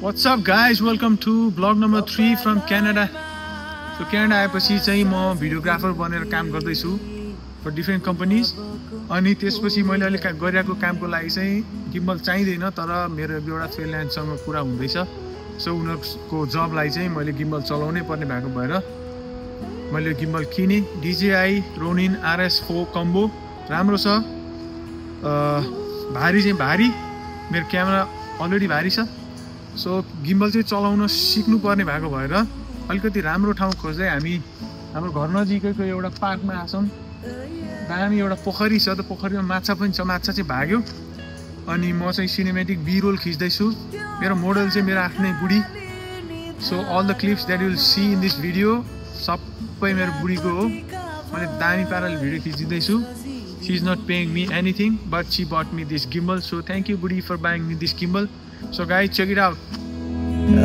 What's up guys, welcome to vlog number 3 from Canada. So Canada आएपछि चाहिँ म videographer बनेर काम गर्दै छु for different companies. अनि त्यसपछि मैले अहिले गरिरहेको कामको लागि चाहिँ गिम्बल चाहिँदैन, तर मेरो एउटा फ्रिल्यान्ससँग कुरा हुँदैछ. सो उनीहरुको जबलाई चाहिँ मैले गिम्बल चलाउनै पर्ने भएको भएर मैले गिम्बल किने. DJI Ronin RS4 कम्बो राम्रो छ. भारी चाहिँ भारी, मेरो क्यामेरा अलरेडी भारी छ. सो गिम्बल चाहिँ चलाउन सिक्नु पर्ने भएको भएर अलिकति राम्रो ठाउँ खोज्दै हामी हाम्रो घर नजिकैको एउटा पार्कमा आछौँ. दामी एउटा पोखरी छ, त पोखरीमा माछा पनि छ. माछा चाहिँ भाग्यो अनि म चाहिँ सिनेमेटिक बी-रोल खिच्दै छु. मेरो मोडल चाहिँ मेरो आफ्नै बुढी. So all the clips that you will see in this video सबै मेरो बुढीको हो. मैले दामी पाराले भिडियो खिचिँदै छु. She is not paying me anything, but she bought me this gimbal. So thank you, Buddy, for buying me this gimbal. So guys, check it out.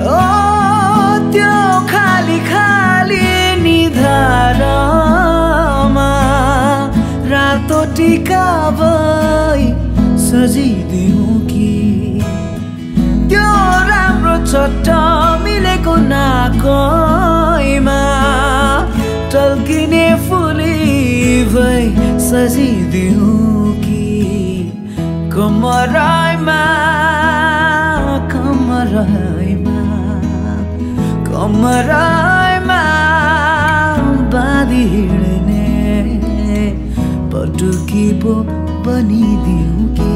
Oh, त्यो खाली खाली निधारमा रातो टिका भई सजिदिउँ कि त्यो राम्रो चट्टा मिलेको नाकैमा टल्किने फुली भई सजिदिउँ कि कमराइमा कमराइमा बाँधी हिँड्ने पटुकी पो बनिदिउँ कि